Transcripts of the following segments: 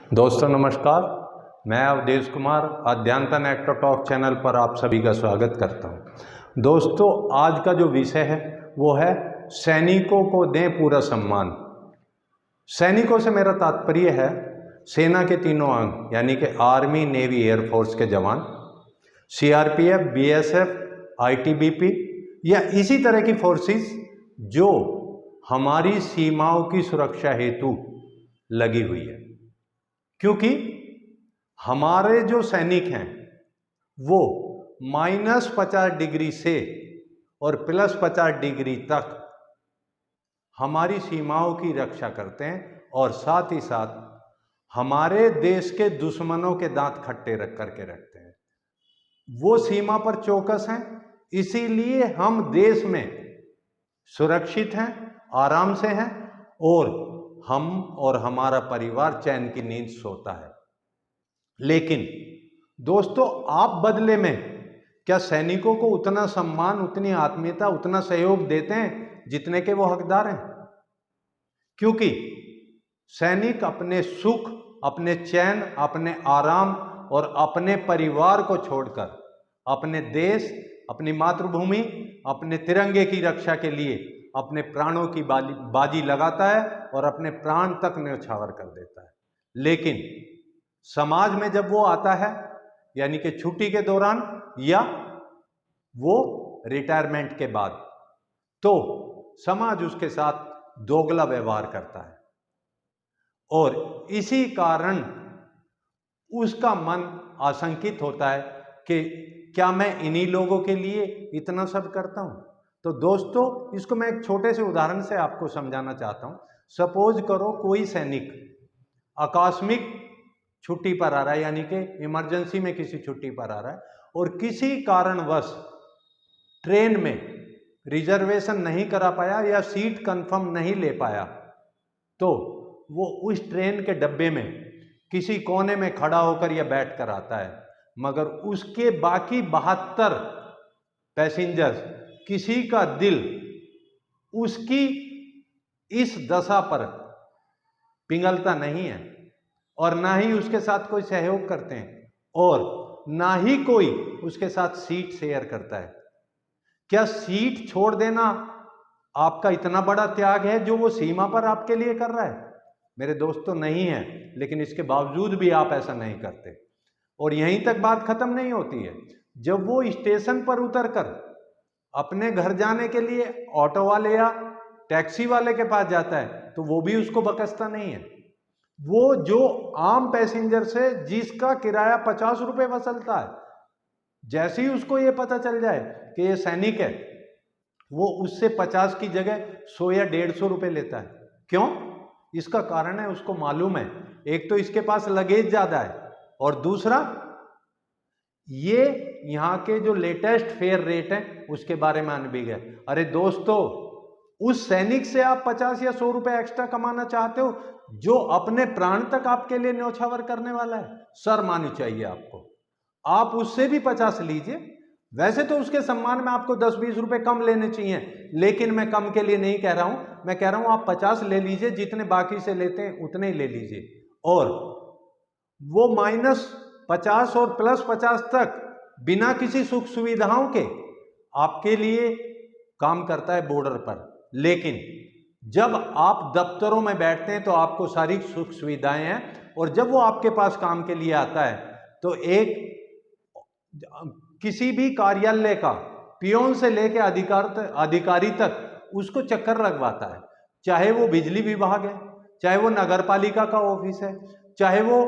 दोस्तों नमस्कार, मैं अवधेश कुमार अध्यांतन एक्टर टॉक चैनल पर आप सभी का स्वागत करता हूं। दोस्तों आज का जो विषय है वो है सैनिकों को दें पूरा सम्मान। सैनिकों से मेरा तात्पर्य है सेना के तीनों अंग यानी कि आर्मी, नेवी, एयरफोर्स के जवान, सीआरपीएफ, बीएसएफ, आईटीबीपी या इसी तरह की फोर्सेस जो हमारी सीमाओं की सुरक्षा हेतु लगी हुई है। क्योंकि हमारे जो सैनिक हैं वो -50 डिग्री से और +50 डिग्री तक हमारी सीमाओं की रक्षा करते हैं और साथ ही साथ हमारे देश के दुश्मनों के दांत खट्टे रख करके रखते हैं। वो सीमा पर चौकस हैं, इसीलिए हम देश में सुरक्षित हैं, आराम से हैं और हम और हमारा परिवार चैन की नींद सोता है। लेकिन दोस्तों आप बदले में क्या सैनिकों को उतना सम्मान, उतनी आत्मीयता, उतना सहयोग देते हैं जितने के वो हकदार हैं? क्योंकि सैनिक अपने सुख, अपने चैन, अपने आराम और अपने परिवार को छोड़कर अपने देश, अपनी मातृभूमि, अपने तिरंगे की रक्षा के लिए अपने प्राणों की बाजी लगाता है और अपने प्राण तक न्यौछावर कर देता है। लेकिन समाज में जब वो आता है यानी कि छुट्टी के दौरान या वो रिटायरमेंट के बाद, तो समाज उसके साथ दोगला व्यवहार करता है और इसी कारण उसका मन आशंकित होता है कि क्या मैं इन्हीं लोगों के लिए इतना सब करता हूं। तो दोस्तों इसको मैं एक छोटे से उदाहरण से आपको समझाना चाहता हूं। सपोज करो कोई सैनिक आकस्मिक छुट्टी पर आ रहा है यानी कि इमरजेंसी में किसी छुट्टी पर आ रहा है और किसी कारणवश ट्रेन में रिजर्वेशन नहीं करा पाया या सीट कंफर्म नहीं ले पाया, तो वो उस ट्रेन के डब्बे में किसी कोने में खड़ा होकर या बैठ कर आता है, मगर उसके बाकी 72 पैसेंजर्स किसी का दिल उसकी इस दशा पर पिघलता नहीं है और ना ही उसके साथ कोई सहयोग करते हैं और ना ही कोई उसके साथ सीट शेयर करता है। क्या सीट छोड़ देना आपका इतना बड़ा त्याग है जो वो सीमा पर आपके लिए कर रहा है? मेरे दोस्तों नहीं है, लेकिन इसके बावजूद भी आप ऐसा नहीं करते और यहीं तक बात खत्म नहीं होती है। जब वो स्टेशन पर उतरकर अपने घर जाने के लिए ऑटो वाले या टैक्सी वाले के पास जाता है तो वो भी उसको बकसता नहीं है। वो जो आम पैसेंजर से जिसका किराया 50 रुपए वसूलता है, जैसे ही उसको ये पता चल जाए कि ये सैनिक है, वो उससे 50 की जगह 100 या 150 रुपए लेता है। क्यों? इसका कारण है उसको मालूम है एक तो इसके पास लगेज ज्यादा है और दूसरा ये यहाँ के जो लेटेस्ट फेयर रेट है उसके बारे में अनभिज्ञ है। अरे दोस्तों, उस सैनिक से आप 50 या 100 रुपए एक्स्ट्रा कमाना चाहते हो जो अपने प्राण तक आपके लिए न्यौछावर करने वाला है? शर्म आनी चाहिए आपको। आप उससे भी 50 लीजिए। वैसे तो उसके सम्मान में आपको 10-20 रुपए कम लेने चाहिए, लेकिन मैं कम के लिए नहीं कह रहा हूं, मैं कह रहा हूं आप 50 ले लीजिए, जितने बाकी से लेते हैं उतने ही ले लीजिए और वो -50 और +50 तक बिना किसी सुख सुविधाओं के आपके लिए काम करता है बॉर्डर पर। लेकिन जब आप दफ्तरों में बैठते हैं तो आपको सारी सुख सुविधाएं हैं और जब वो आपके पास काम के लिए आता है तो एक किसी भी कार्यालय का पियोन से लेकर अधिकारी तक उसको चक्कर लगवाता है। चाहे वो बिजली विभाग है, चाहे वो नगर पालिका का ऑफिस है, चाहे वो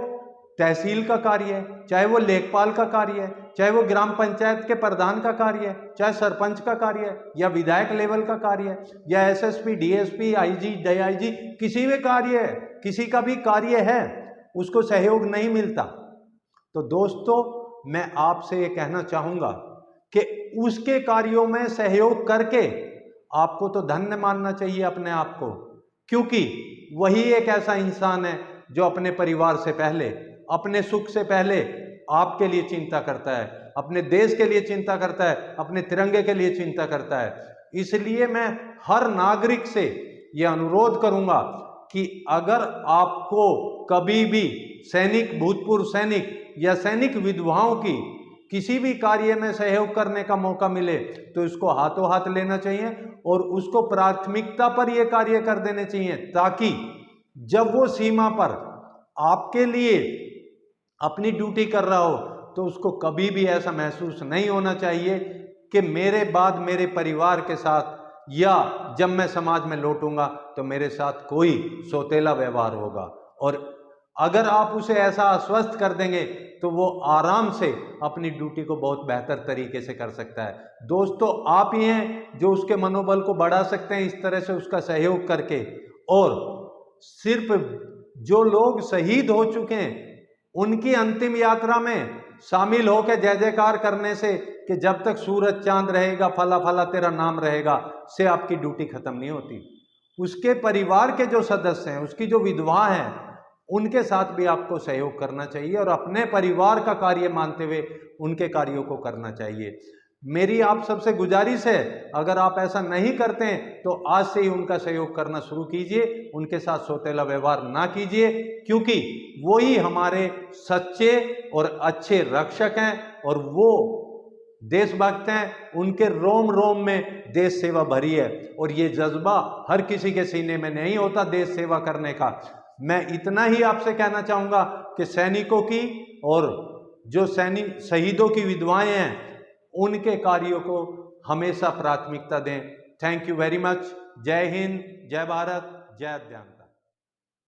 तहसील का कार्य है, चाहे वो लेखपाल का कार्य है, चाहे वो ग्राम पंचायत के प्रधान का कार्य है, चाहे सरपंच का कार्य है या विधायक लेवल का कार्य है या एसएसपी, डीएसपी, आईजी, डीआईजी, किसी भी कार्य है, किसी का भी कार्य है, उसको सहयोग नहीं मिलता। तो दोस्तों मैं आपसे ये कहना चाहूंगा कि उसके कार्यों में सहयोग करके आपको तो धन्य मानना चाहिए अपने आप को, क्योंकि वही एक ऐसा इंसान है जो अपने परिवार से पहले, अपने सुख से पहले आपके लिए चिंता करता है, अपने देश के लिए चिंता करता है, अपने तिरंगे के लिए चिंता करता है। इसलिए मैं हर नागरिक से यह अनुरोध करूंगा कि अगर आपको कभी भी सैनिक, भूतपूर्व सैनिक या सैनिक विधवाओं की किसी भी कार्य में सहयोग करने का मौका मिले तो इसको हाथों हाथ लेना चाहिए और उसको प्राथमिकता पर यह कार्य कर देने चाहिए, ताकि जब वो सीमा पर आपके लिए अपनी ड्यूटी कर रहा हो तो उसको कभी भी ऐसा महसूस नहीं होना चाहिए कि मेरे बाद मेरे परिवार के साथ या जब मैं समाज में लौटूंगा तो मेरे साथ कोई सौतेला व्यवहार होगा। और अगर आप उसे ऐसा आश्वस्त कर देंगे तो वो आराम से अपनी ड्यूटी को बहुत बेहतर तरीके से कर सकता है। दोस्तों, आप ही हैं जो उसके मनोबल को बढ़ा सकते हैं इस तरह से उसका सहयोग करके। और सिर्फ जो लोग शहीद हो चुके हैं उनकी अंतिम यात्रा में शामिल होकर जय जयकार करने से कि जब तक सूरज चांद रहेगा फला फला तेरा नाम रहेगा से आपकी ड्यूटी खत्म नहीं होती। उसके परिवार के जो सदस्य हैं, उसकी जो विधवा हैं, उनके साथ भी आपको सहयोग करना चाहिए और अपने परिवार का कार्य मानते हुए उनके कार्यों को करना चाहिए। मेरी आप सबसे गुजारिश है, अगर आप ऐसा नहीं करते हैं तो आज से ही उनका सहयोग करना शुरू कीजिए, उनके साथ सौतेला व्यवहार ना कीजिए, क्योंकि वो ही हमारे सच्चे और अच्छे रक्षक हैं और वो देशभक्त हैं। उनके रोम रोम में देश सेवा भरी है और ये जज्बा हर किसी के सीने में नहीं होता देश सेवा करने का। मैं इतना ही आपसे कहना चाहूँगा कि सैनिकों की और जो सैनिक शहीदों की विधवाएं हैं उनके कार्यों को हमेशा प्राथमिकता दें। Thank you very much. जय हिंद, जय भारत, जय अध्यात्म।